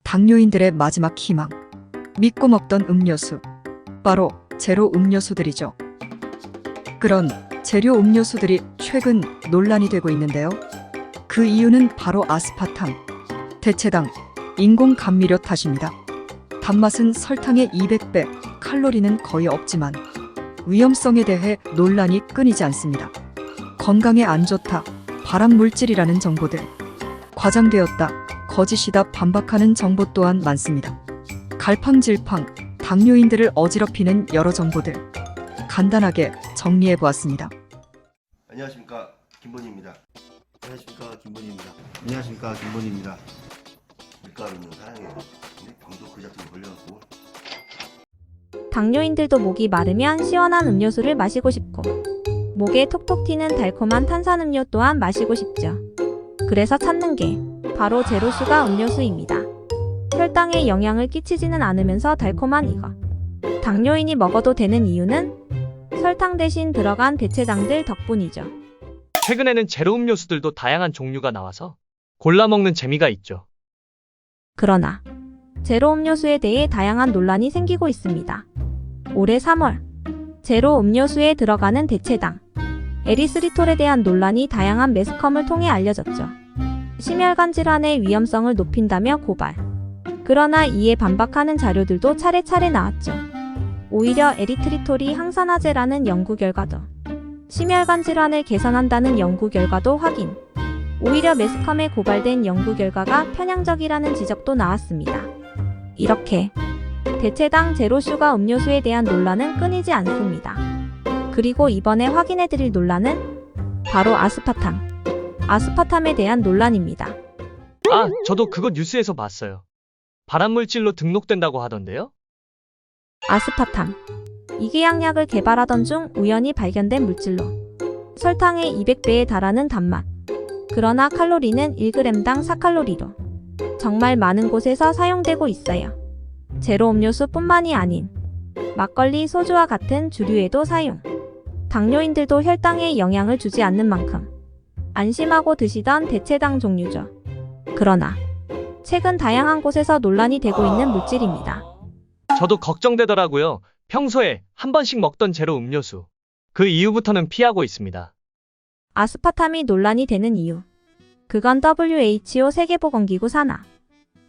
당뇨인들의 마지막 희망. 믿고 먹던 음료수. 바로 제로 음료수들이죠. 그런 제로 음료수들이 최근 논란이 되고 있는데요. 그 이유는 바로 아스파탐, 대체당, 인공 감미료 탓입니다. 단맛은 설탕의 200배, 칼로리는 거의 없지만 위험성에 대해 논란이 끊이지 않습니다. 건강에 안 좋다, 발암물질이라는 정보들, 과장되었다, 거짓이다 반박하는 정보 또한 많습니다. 갈팡질팡, 당뇨인들을 어지럽히는 여러 정보들 간단하게 정리해보았습니다. 안녕하십니까, 김본희입니다. 안녕하십니까, 김본희입니다. 안녕하십니까, 김본희입니다. 밀가루는 사랑해요. 근데 병도 그 작품에 걸려갖고. 당뇨인들도 목이 마르면 시원한 음료수를 마시고 싶고 목에 톡톡 튀는 달콤한 탄산음료 또한 마시고 싶죠. 그래서 찾는 게 바로 제로슈가 음료수입니다. 혈당에 영향을 끼치지는 않으면서 달콤한 이거. 당뇨인이 먹어도 되는 이유는 설탕 대신 들어간 대체당들 덕분이죠. 최근에는 제로 음료수들도 다양한 종류가 나와서 골라 먹는 재미가 있죠. 그러나 제로 음료수에 대해 다양한 논란이 생기고 있습니다. 올해 3월 제로 음료수에 들어가는 대체당 에리스리톨에 대한 논란이 다양한 매스컴을 통해 알려졌죠. 심혈관 질환의 위험성을 높인다며 고발. 그러나 이에 반박하는 자료들도 차례차례 나왔죠. 오히려 에리트리톨이 항산화제라는 연구 결과도, 심혈관 질환을 개선한다는 연구 결과도 확인. 오히려 매스컴에 고발된 연구 결과가 편향적이라는 지적도 나왔습니다. 이렇게 대체당 제로슈가 음료수에 대한 논란은 끊이지 않습니다. 그리고 이번에 확인해드릴 논란은 바로 아스파탐에 대한 논란입니다. 아, 저도 그거 뉴스에서 봤어요. 발암물질로 등록된다고 하던데요? 아스파탐. 이계양약을 개발하던 중 우연히 발견된 물질로 설탕의 200배에 달하는 단맛. 그러나 칼로리는 1g당 4칼로리로 정말 많은 곳에서 사용되고 있어요. 제로 음료수뿐만이 아닌 막걸리, 소주와 같은 주류에도 사용. 당뇨인들도 혈당에 영향을 주지 않는 만큼 안심하고 드시던 대체당 종류죠. 그러나 최근 다양한 곳에서 논란이 되고 있는 물질입니다. 저도 걱정되더라고요. 평소에 한 번씩 먹던 제로 음료수. 그 이후부터는 피하고 있습니다. 아스파탐이 논란이 되는 이유. 그건 WHO 세계보건기구 산하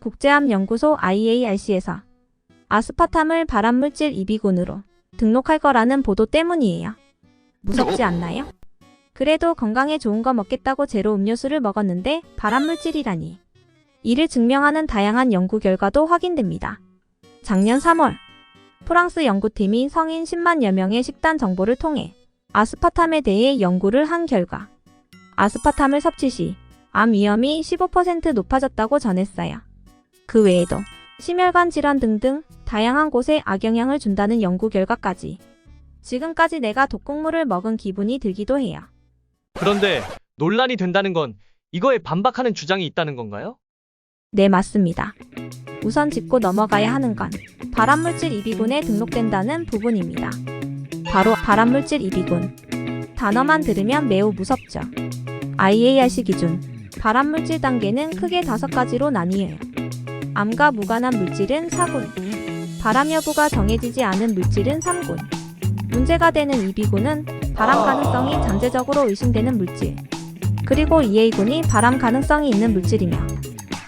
국제암연구소 IARC에서 아스파탐을 발암물질 2비군으로 등록할 거라는 보도 때문이에요. 무섭지 않나요? 그래도 건강에 좋은 거 먹겠다고 제로 음료수를 먹었는데 발암물질이라니. 이를 증명하는 다양한 연구 결과도 확인됩니다. 작년 3월 프랑스 연구팀이 성인 10만여 명의 식단 정보를 통해 아스파탐에 대해 연구를 한 결과 아스파탐을 섭취 시 암 위험이 15% 높아졌다고 전했어요. 그 외에도 심혈관 질환 등등 다양한 곳에 악영향을 준다는 연구 결과까지. 지금까지 내가 독극물을 먹은 기분이 들기도 해요. 그런데 논란이 된다는 건 이거에 반박하는 주장이 있다는 건가요? 네, 맞습니다. 우선 짚고 넘어가야 하는 건 발암물질 2비군에 등록된다는 부분입니다. 바로 발암물질 2비군. 단어만 들으면 매우 무섭죠. IARC 기준 발암물질 단계는 크게 5가지로 나뉘어요. 암과 무관한 물질은 4군, 발암 여부가 정해지지 않은 물질은 3군. 문제가 되는 2비군은 발암 가능성이 잠재적으로 의심되는 물질, 그리고 2A군이 발암 가능성이 있는 물질이며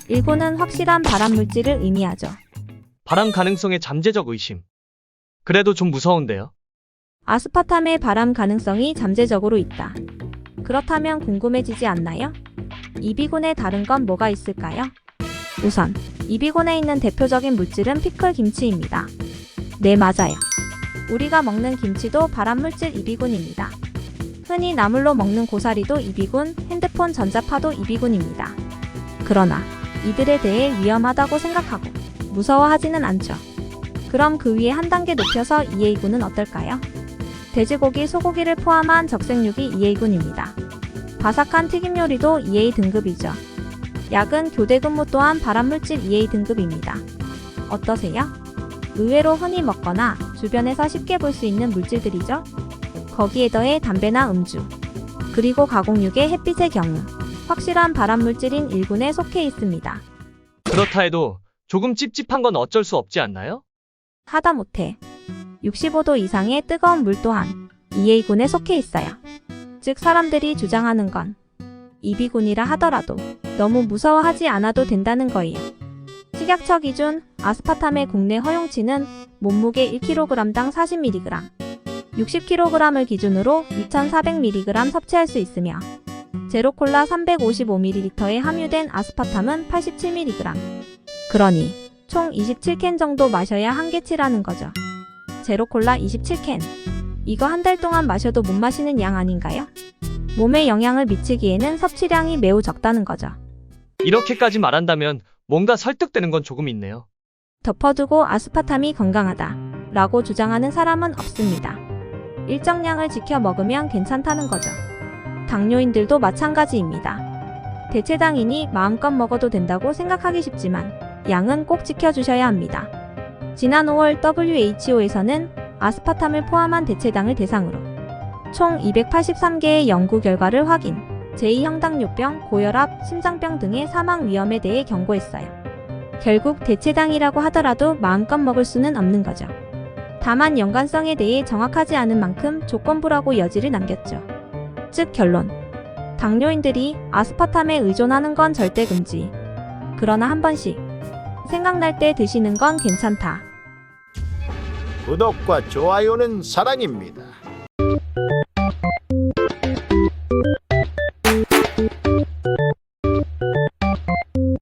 1군은 확실한 발암 물질을 의미하죠. 발암 가능성의 잠재적 의심. 그래도 좀 무서운데요? 아스파탐의 발암 가능성이 잠재적으로 있다. 그렇다면 궁금해지지 않나요? 2비군에 다른 건 뭐가 있을까요? 우선 2비군에 있는 대표적인 물질은 피클 김치입니다. 네, 맞아요. 우리가 먹는 김치도 발암물질 2비군입니다. 흔히 나물로 먹는 고사리도 2비군, 핸드폰 전자파도 2비군입니다. 그러나 이들에 대해 위험하다고 생각하고 무서워하지는 않죠. 그럼 그 위에 한 단계 높여서 2A군은 어떨까요? 돼지고기, 소고기를 포함한 적색육이 2A군입니다. 바삭한 튀김 요리도 2A 등급이죠. 야근, 교대 근무 또한 발암물질 2A 등급입니다. 어떠세요? 의외로 흔히 먹거나 주변에서 쉽게 볼 수 있는 물질들이죠. 거기에 더해 담배나 음주, 그리고 가공육의 햇빛의 경우 확실한 발암물질인 1군에 속해 있습니다. 그렇다 해도 조금 찝찝한 건 어쩔 수 없지 않나요? 하다못해 65도 이상의 뜨거운 물 또한 EA군에 속해 있어요. 즉 사람들이 주장하는 건 EB군이라 하더라도 너무 무서워하지 않아도 된다는 거예요. 식약처 기준 아스파탐의 국내 허용치는 몸무게 1kg당 40mg, 60kg을 기준으로 2400mg 섭취할 수 있으며 제로콜라 355ml에 함유된 아스파탐은 87mg. 그러니 총 27캔 정도 마셔야 한계치라는 거죠. 제로콜라 27캔. 이거 한 달 동안 마셔도 못 마시는 양 아닌가요? 몸에 영향을 미치기에는 섭취량이 매우 적다는 거죠. 이렇게까지 말한다면 뭔가 설득되는 건 조금 있네요. 덮어두고 아스파탐이 건강하다 라고 주장하는 사람은 없습니다. 일정량을 지켜 먹으면 괜찮다는 거죠. 당뇨인들도 마찬가지입니다. 대체당이니 마음껏 먹어도 된다고 생각하기 쉽지만 양은 꼭 지켜주셔야 합니다. 지난 5월 WHO에서는 아스파탐을 포함한 대체당을 대상으로 총 283개의 연구 결과를 확인, 제2형당뇨병, 고혈압, 심장병 등의 사망 위험에 대해 경고했어요. 결국 대체당이라고 하더라도 마음껏 먹을 수는 없는 거죠. 다만 연관성에 대해 정확하지 않은 만큼 조건부라고 여지를 남겼죠. 즉 결론. 당뇨인들이 아스파탐에 의존하는 건 절대 금지. 그러나 한 번씩 생각날 때 드시는 건 괜찮다. 구독과 좋아요는 사랑입니다.